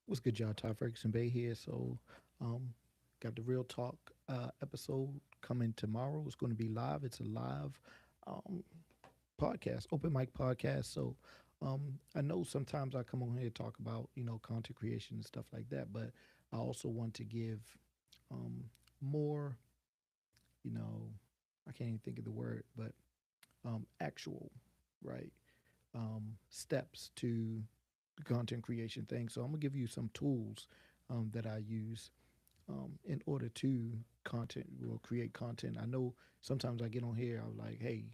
What's good, y'all? Ferguson-Bey here. Um, got the Real Talk episode coming tomorrow. It's going to be live. It's a live um, podcast, open mic podcast. I know sometimes I come on here to talk about, content creation and stuff like that, but I also want to give um, more, you know, I can't even think of the word, but actual, right, steps to the content creation thing. So I'm gonna give you some tools that I use in order to content or create content. I know sometimes I get on here, I'm like, hey,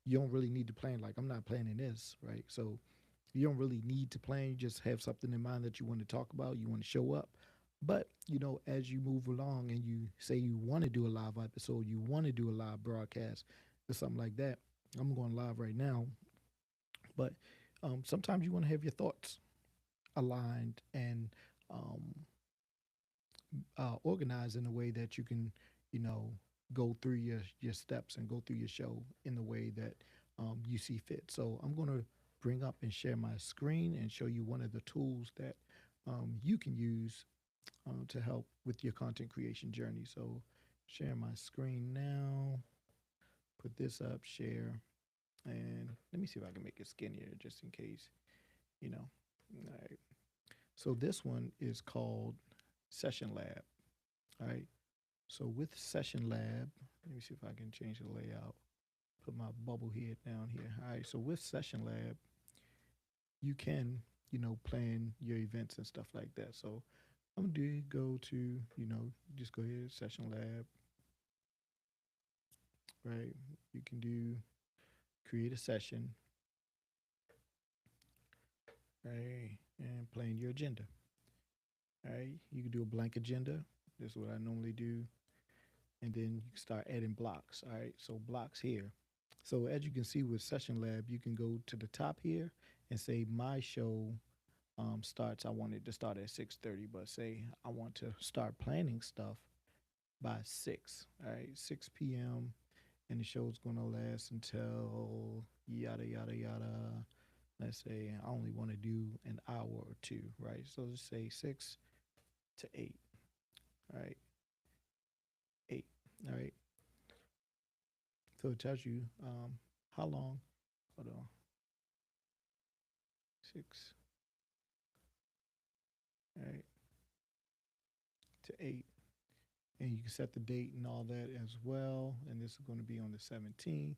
you don't really need to plan. Like I'm not planning this, right? So you don't really need to plan. You just have something in mind that you want to talk about. You want to show up. But as you move along and you say you want to do a live episode, you want to do a live broadcast or something like that. I'm going live right now, but sometimes you want to have your thoughts aligned and um, organized in a way that you can, you know, go through your steps and go through your show in the way that you see fit. So I'm going to bring up and share my screen and show you one of the tools that you can use to help with your content creation journey. So share my screen now. Put this up, share, and let me see if I can make it skinnier just in case, you know. All right. So this one is called Session Lab. All right. So with Session Lab, let me see if I can change the layout. Put my bubble head down here. All right. So with Session Lab, you can, plan your events and stuff like that. So I'm gonna do go to, just go here, Session Lab, right? You can do create a session, right? And plan your agenda. All right. You can do a blank agenda. This is what I normally do. And then you can start adding blocks. All right. So blocks here. So as you can see with Session Lab, you can go to the top here and say my show starts. I want it to start at 6:30, but say I want to start planning stuff by 6. All right, 6 p.m. and the show's gonna last until yada yada yada. Let's say I only want to do an hour or two, right? So let's say 6 to 8. All right, 8. All right. So it tells you how long. Hold on, 6. All right, to 8. And you can set the date and all that as well. And this is going to be on the 17th.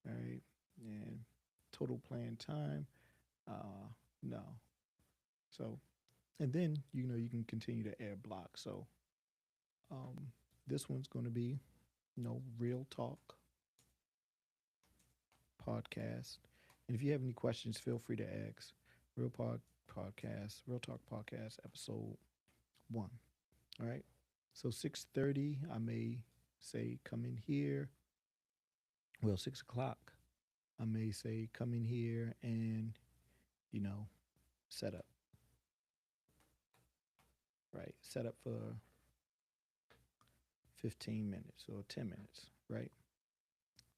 All right. And total planned time. No. So, and then, you can continue to add blocks. So, um, this one's going to be, real talk podcast. And if you have any questions, feel free to ask. Real pod podcast, real talk podcast, episode 1. All right. So 6:30, I may say come in here. Well, 6 o'clock, I may say come in here and, you know, set up, right? Set up for 15 minutes or 10 minutes, right?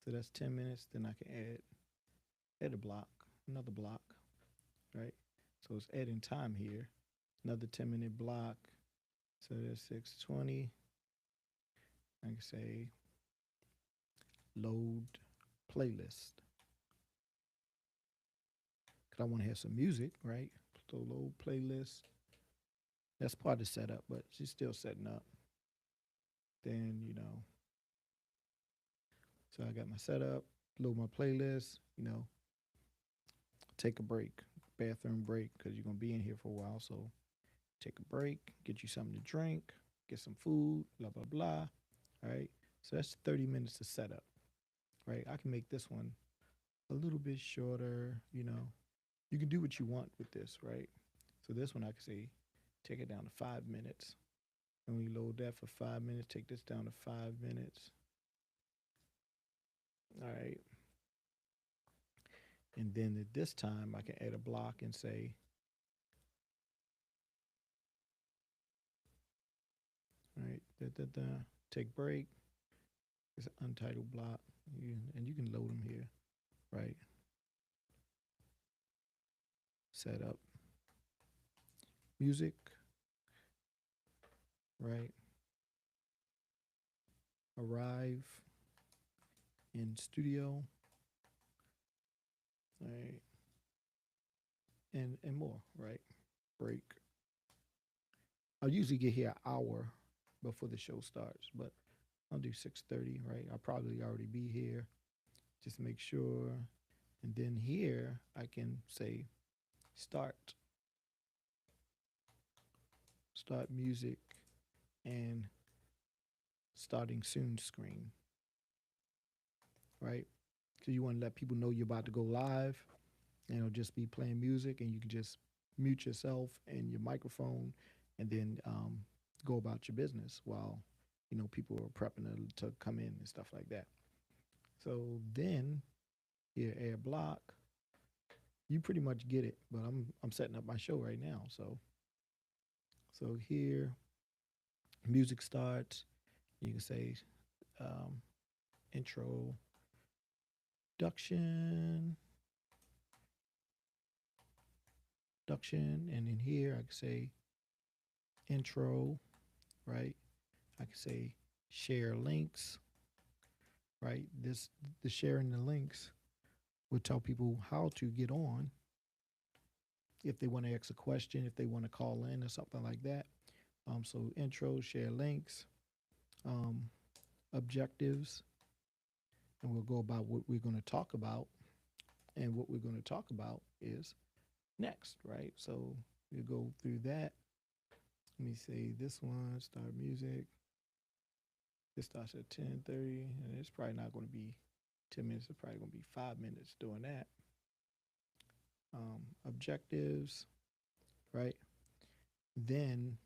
So that's 10 minutes. Then I can add a block, another block, right? So it's adding time here. Another 10-minute block. So that's 6:20. I can say load playlist. Because I want to have some music, right? So load playlist. That's part of the setup, but she's still setting up. Then, so I got my setup, load my playlist, take a break, bathroom break, because you're going to be in here for a while. So take a break, get you something to drink, get some food, blah, blah, blah. All right. So that's 30 minutes to set up, right? I can make this one a little bit shorter. You can do what you want with this, right? So this one I can say, take it down to 5 minutes. And we load that for 5 minutes, take this down to 5 minutes. All right. And then at this time, I can add a block and say, all right, da, da, da, take break. It's an untitled block. And you can load them here, right? Set up music. right? Arrive in studio, right? And more, right? Break. I'll usually get here an hour before the show starts, but I'll do 6:30, right? I'll probably already be here. Just make sure. And then here I can say start, start music and starting soon screen, right? So you want to let people know you're about to go live, and it'll just be playing music, and you can just mute yourself and your microphone, and then go about your business while people are prepping to come in and stuff like that. So then here, air block, you pretty much get it, but I'm setting up my show right now. So here, music starts. You can say um, introduction, and in here I can say intro, right? I can say share links, right? The sharing the links will tell people how to get on if they want to ask a question, if they want to call in or something like that. So intro, share links, um, objectives, and we'll go about what we're going to talk about. And what we're going to talk about is next, right? So we'll go through that. Let me say this one, start music. This starts at 10:30, and it's probably not going to be 10 minutes. It's probably going to be 5 minutes doing that. Objectives, right? Then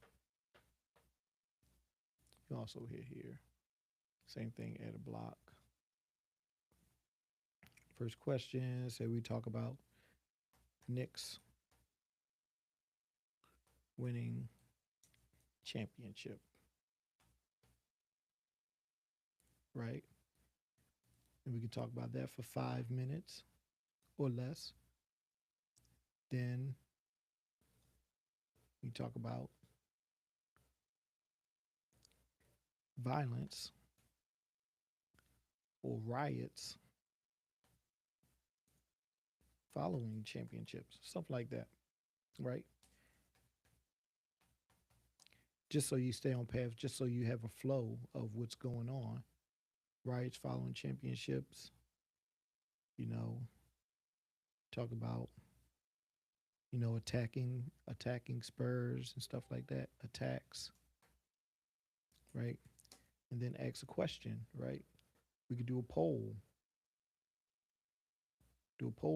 you also hit here. Same thing, add a block. First question, say we talk about Knicks winning championship, right? And we can talk about that for 5 minutes or less. Then we talk about violence or riots following championships, stuff like that, right? Just so you stay on path, just so you have a flow of what's going on. Riots following championships, you know, talk about, attacking Spurs and stuff like that, attacks, right? And then ask a question, right? We could do a poll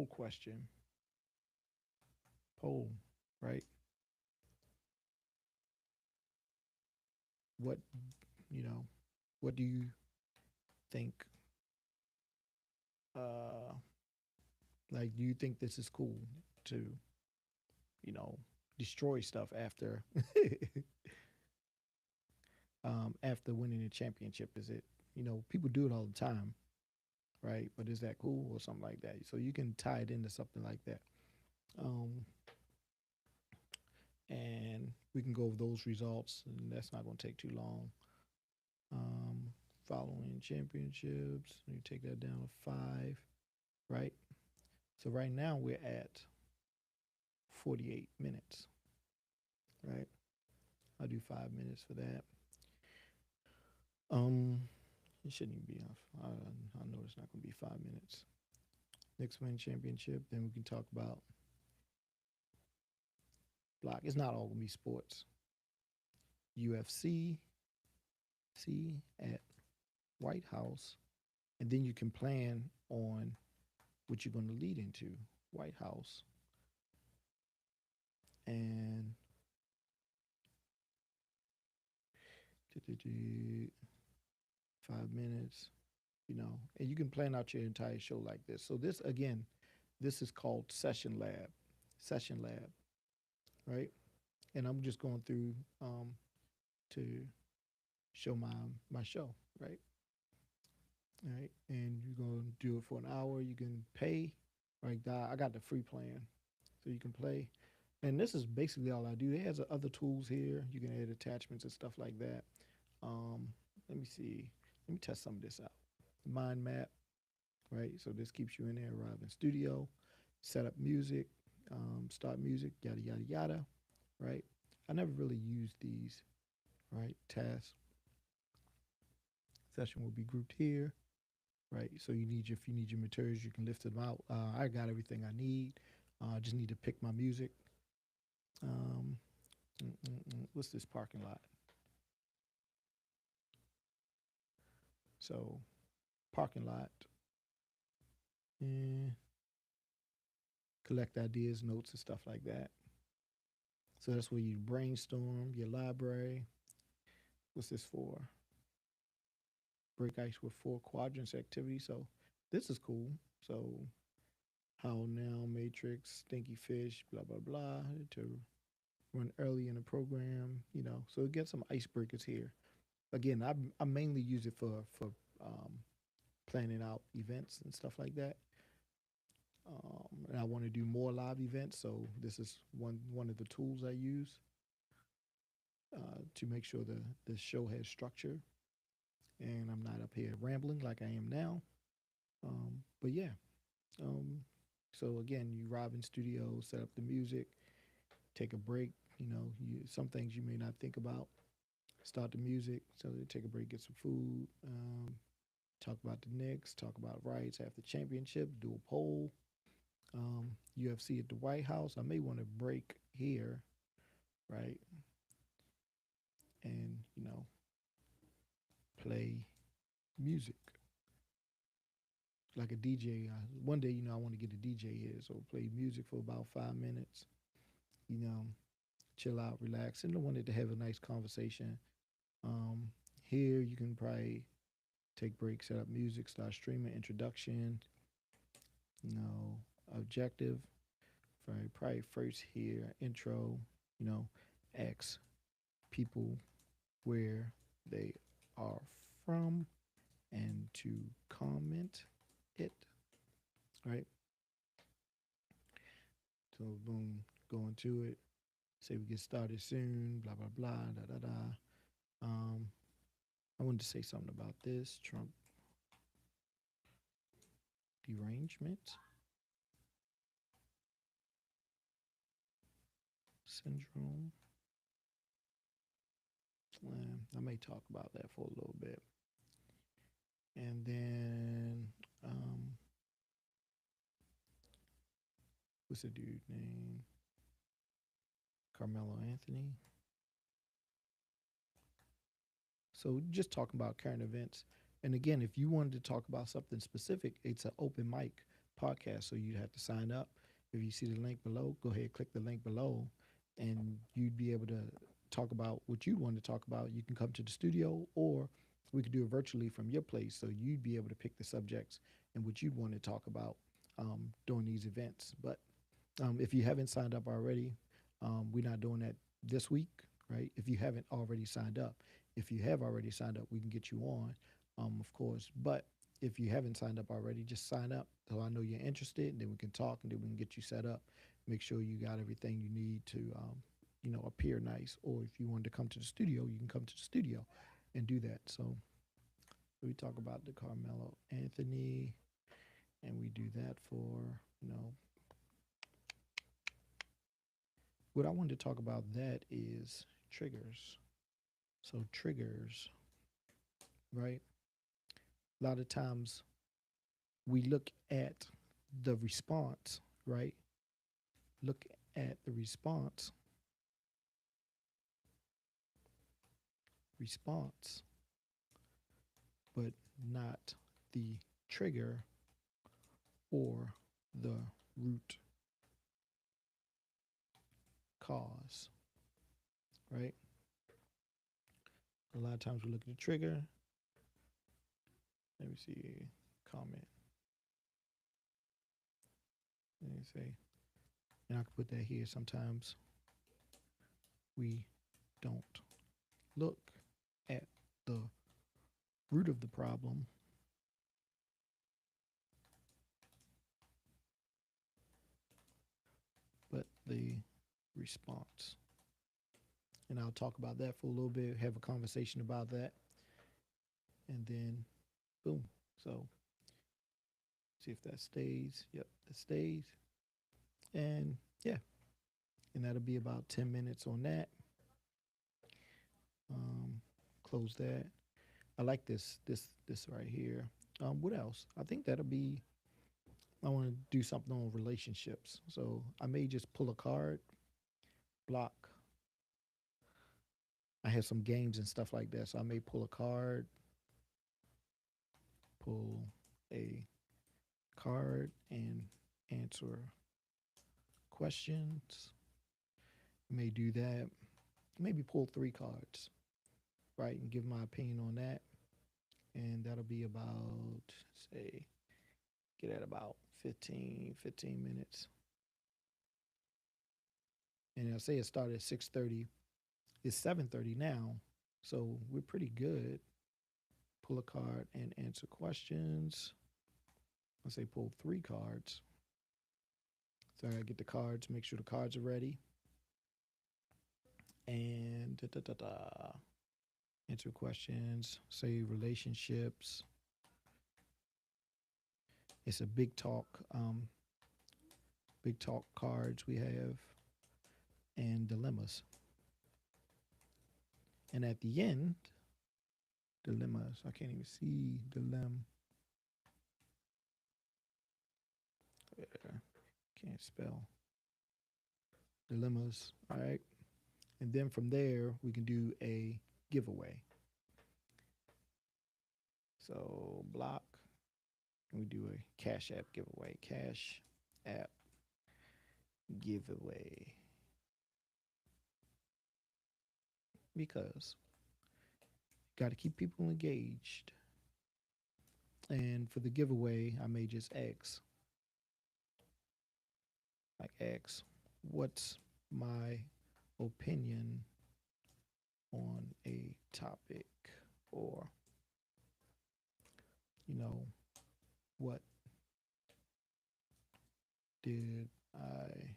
question, poll, right? What, you know, what do you think? Uh, like, do you think this is cool to, you know, destroy stuff after after winning a championship? Is it, people do it all the time, right? But is that cool or something like that? So you can tie it into something like that. Um, and we can go over those results, and that's not going to take too long. Um, Following championships, you take that down to 5, right? So right now we're at 48 minutes, right? I'll do 5 minutes for that. Um, it shouldn't even be off. I know it's not going to be 5 minutes. Next win championship, then we can talk about block. It's not all going to be sports. UFC, see at White House, and then you can plan on what you're going to lead into White House. And 5 minutes, and you can plan out your entire show like this. So this again, this is called session lab, right? And I'm just going through to show my show, right? All right, and you're gonna do it for an hour. You can pay, right? I got the free plan, so you can play. And this is basically all I do. It has other tools here. You can add attachments and stuff like that. Um, let me see. Let me test some of this out. Mind map, right? So this keeps you in there. Arrive in studio, set up music, start music, yada yada yada, right? I never really used these, right? Task session will be grouped here, right? So if you need your materials, you can lift them out. I got everything I need. I just need to pick my music. Um, what's this parking lot? So parking lot, and collect ideas, notes, and stuff like that. So that's where you brainstorm your library. What's this for? Break ice with four quadrants activity. So this is cool. So how now, matrix, stinky fish, blah blah blah, to run early in the program. So it gets some icebreakers here. Again, I mainly use it for um, planning out events and stuff like that. And I want to do more live events, so this is one of the tools I use to make sure the show has structure and I'm not up here rambling like I am now. But yeah, um, so again, you arrive in studio, set up the music, take a break. Some things you may not think about. Start the music, so they take a break, get some food, talk about the Knicks, talk about rights after championship, do a poll. UFC at the White House. I may want to break here, right? And play music like a DJ. One day, I want to get a DJ here, so play music for about 5 minutes. You know, chill out, relax, and I wanted to have a nice conversation. Um, Here you can probably take breaks, set up music, start streaming, introduction. You know, objective. Right, probably first here intro. You know, ask people where they are from and to comment it, right? So boom, go into it. Say we get started soon, blah blah blah, da da da. Um, I wanted to say something about this Trump derangement syndrome. I may talk about that for a little bit, and then what's the dude name? Carmelo Anthony. So just talking about current events. And again, if you wanted to talk about something specific, it's an open mic podcast. So you'd have to sign up. If you see the link below, go ahead, click the link below, and you'd be able to talk about what you want to talk about. You can come to the studio, or we could do it virtually from your place. So you'd be able to pick the subjects and what you'd want to talk about during these events. But if you haven't signed up already, we're not doing that this week, right? If you haven't already signed up, if you have already signed up, we can get you on, of course. But if you haven't signed up already, just sign up so I know you're interested, and then we can talk, and then we can get you set up. Make sure you got everything you need to, appear nice. Or if you wanted to come to the studio, you can come to the studio and do that. So we talk about the Carmelo Anthony, and we do that for you know what I wanted to talk about that is triggers. So triggers, right? A lot of times we look at the response, right? Look at the response, but not the trigger or the root cause, right? A lot of times we look at the trigger. Let me see, comment. Let me say, and I can put that here. Sometimes we don't look at the root of the problem, but the response. And I'll talk about that for a little bit, have a conversation about that, and then boom. So see if that stays. Yep, that stays. And yeah, and that'll be about 10 minutes on that. Um, close that. I like this right here. What else? I think that'll be. I want to do something on relationships. So I may just pull a card, block. I have some games and stuff like that. So I may pull a card, pull a card, and answer questions. May do that. Maybe pull three cards, right, and give my opinion on that. And that'll be about, say, get at about 15 minutes. And I say it started at 6:30. It's 7:30 now, so we're pretty good. Pull a card and answer questions. I say pull three cards. So I gotta get the cards, make sure the cards are ready, and da, da, da, da. Answer questions. Say relationships. It's a big talk cards we have, and dilemmas. And at the end, dilemmas. I can't even see dilemma. Can't spell dilemmas. All right. And then from there, we can do a giveaway. So block. And we do a Cash App giveaway. Cash App giveaway. Because you got to keep people engaged. And for the giveaway, I may just ask, what's my opinion on a topic? Or, you know, what did I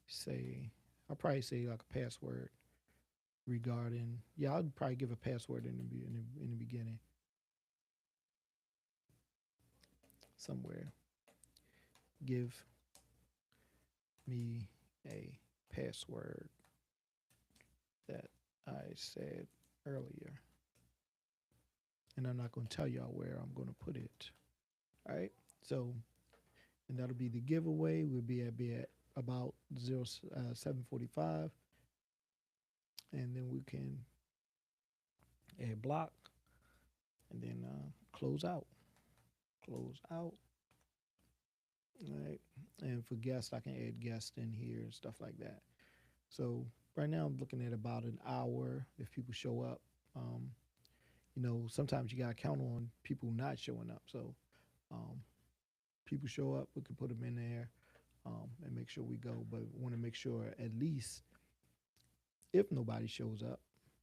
say? I'll probably say like a password regarding. Yeah, I'd probably give a password in the beginning somewhere. Give me a password that I said earlier, and I'm not going to tell y'all where I'm going to put it. All right. So, and that'll be the giveaway. We'll be at about 7:45, and then we can add block, and then close out. Close out. All right. And for guests, I can add guests in here and stuff like that. So right now, I'm looking at about an hour if people show up. Um, sometimes you got to count on people not showing up. So um, people show up, we can put them in there and make sure we go. But we want to make sure at least if nobody shows up,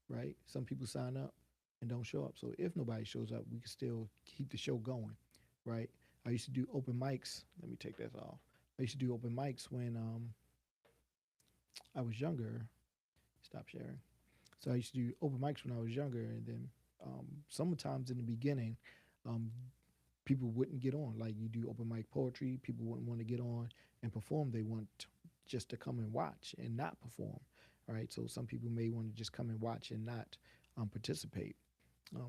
right? Some people sign up and don't show up. So if nobody shows up, we can still keep the show going, right? I used to do open mics. Let me take that off. I used to do open mics when I was younger. Stop sharing. So I used to do open mics when I was younger, and then sometimes in the beginning, um, people wouldn't get on. Like you do open mic poetry, people wouldn't want to get on and perform. They want just to come and watch and not perform. All right. So some people may want to just come and watch and not participate.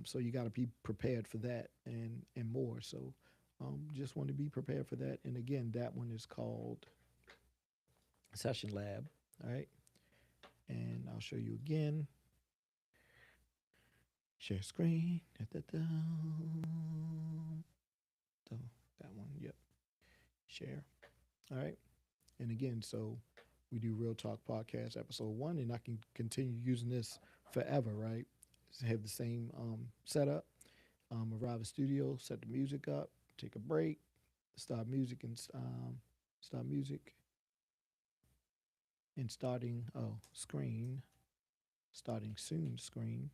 So you got to be prepared for that and more. So just want to be prepared for that. And again, that one is called Session Lab. All right. And I'll show you again. Share screen. Da, da, da. So that one. Yep. Share. All right. And again, so we do Real Talk Podcast episode 1, and I can continue using this forever, right? Have the same setup. Arrive at studio, set the music up, take a break, start music, and screen, starting soon screen,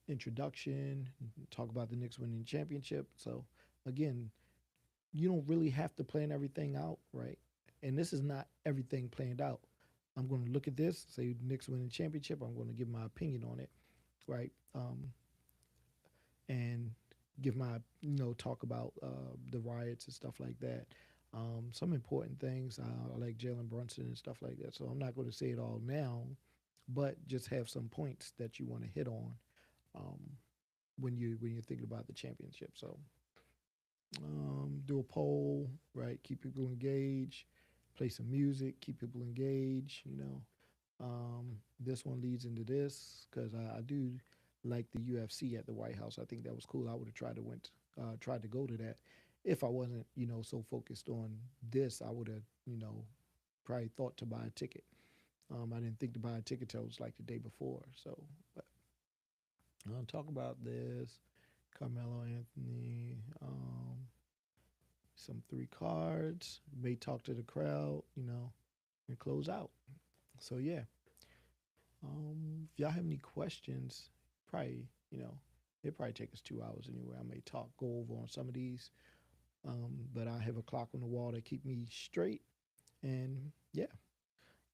introduction, talk about the Knicks winning championship. So again, you don't really have to plan everything out, right? And this is not everything planned out. I'm going to look at this, say the Knicks win the championship. I'm going to give my opinion on it, right? And give my, talk about the riots and stuff like that. Some important things, like Jalen Brunson and stuff like that. So I'm not going to say it all now, but just have some points that you want to hit on um, when you're thinking about the championship. So do a poll, right? Keep people engaged. Play some music, keep people engaged. This one leads into this because I do like the UFC at the White House. I think that was cool. I would have tried to go to that. If I wasn't, so focused on this, I would have, probably thought to buy a ticket. I didn't think to buy a ticket till it was like the day before. So, but I'll talk about this. Carmelo Anthony, some three cards. May talk to the crowd, and close out. So yeah. If y'all have any questions, probably, it probably take us 2 hours anyway. I may go over on some of these, but I have a clock on the wall to keep me straight. And yeah,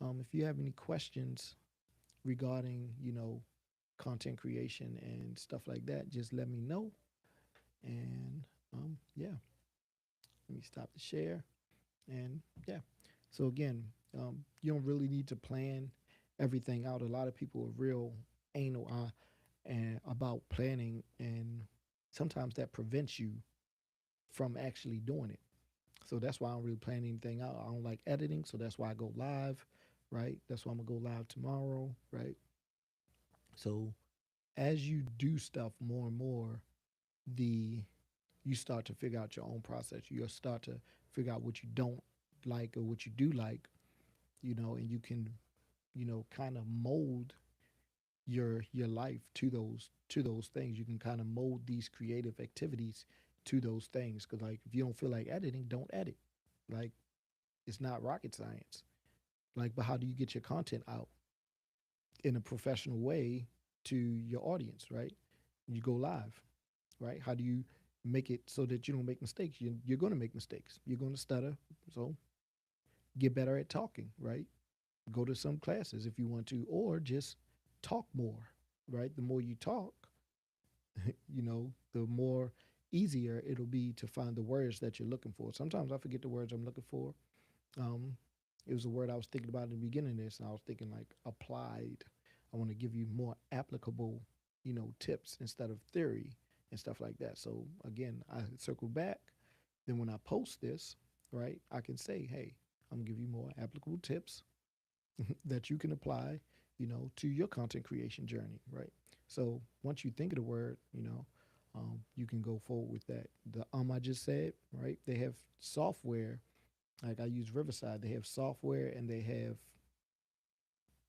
if you have any questions regarding, content creation and stuff like that, just let me know. And yeah, let me stop the share. And yeah, so again, you don't really need to plan everything out. A lot of people are real anal and about planning, and sometimes that prevents you from actually doing it. So that's why I don't really plan anything out. I don't like editing, so that's why I go live, right? That's why I'm gonna go live tomorrow, right? So as you do stuff more and more, the you start to figure out your own process. You'll start to figure out what you don't like or what you do like, and you can, kind of mold your life to those things. You can kind of mold these creative activities to those things. Because like if you don't feel like editing, don't edit. Like it's not rocket science. Like, but how do you get your content out in a professional way to your audience, right? You go live, right? How do you make it so that you don't make mistakes? You're going to make mistakes. You're going to stutter. So get better at talking, right? Go to some classes if you want to, or just talk more, right? The more you talk, the more easier it'll be to find the words that you're looking for. Sometimes I forget the words I'm looking for. Um, it was a word I was thinking about in the beginning of this, and I was thinking like applied. I want to give you more applicable, tips instead of theory and stuff like that. So again, I circle back. Then when I post this, right, I can say, hey, I'm gonna give you more applicable tips that you can apply, to your content creation journey, right? So once you think of the word, you can go forward with that. The I just said, right? They have software. Like I use Riverside. They have software and they have,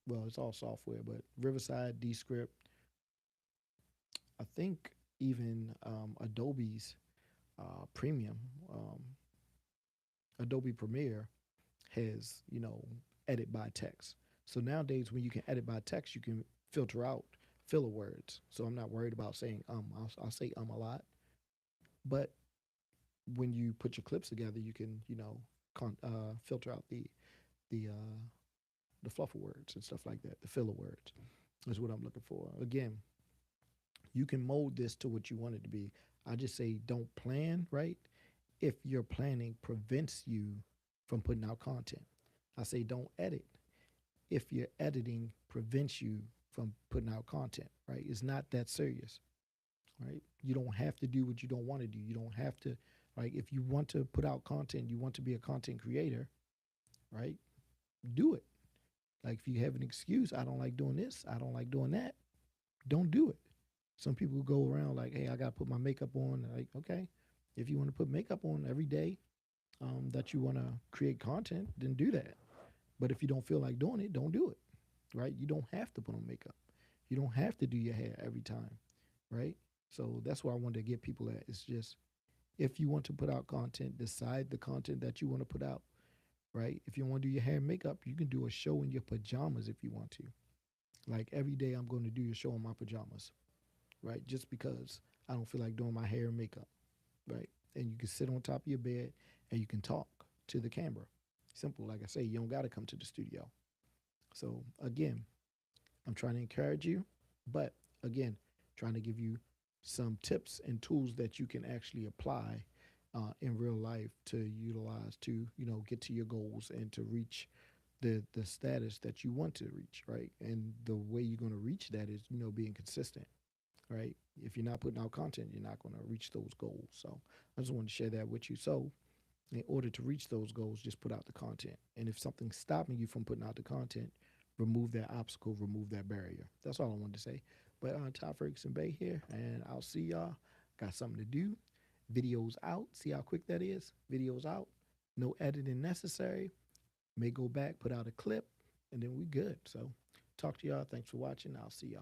well, it's all software, but Riverside, Descript, I think even Adobe's premium, um, Adobe Premiere has, edit by text. So nowadays, when you can edit by text, you can filter out filler words. So I'm not worried about saying I'll say a lot. But when you put your clips together, you can, filter out the the fluffer words and stuff like that. The filler words is what I'm looking for. Again, you can mold this to what you want it to be. I just say don't plan, right? If your planning prevents you from putting out content. I say don't edit if your editing prevents you from putting out content, right? It's not that serious, right? You don't have to do what you don't want to do. You don't have to, like, if you want to put out content, you want to be a content creator, right? Do it. Like, if you have an excuse, I don't like doing this, I don't like doing that, don't do it. Some people go around like, hey, I got to put my makeup on. Like, okay, if you want to put makeup on every day that you want to create content, then do that. But if you don't feel like doing it, don't do it, right? You don't have to put on makeup. You don't have to do your hair every time, right? So that's where I want to get people at. It's just if you want to put out content, decide the content that you want to put out, right? If you want to do your hair and makeup, you can do a show in your pajamas if you want to. Like every day, I'm going to do a show in my pajamas, right? Just because I don't feel like doing my hair and makeup, right? and you can sit on top of your bed and you can talk to the camera. Simple, like I say, you don't got to come to the studio. So again, I'm trying to encourage you, but again, trying to give you some tips and tools that you can actually apply in real life to utilize to get to your goals and to reach the status that you want to reach, right? And the way you're going to reach that is being consistent, right? If you're not putting out content, you're not going to reach those goals. So I just wanted to share that with you. So in order to reach those goals, just put out the content. And if something's stopping you from putting out the content, remove that obstacle, remove that barrier. That's all I wanted to say. But Ty Ferguson-Bey here, and I'll see y'all. Got something to do. Videos out. See how quick that is? Videos out. No editing necessary. May go back, put out a clip, and then we good. So talk to y'all. Thanks for watching. I'll see y'all.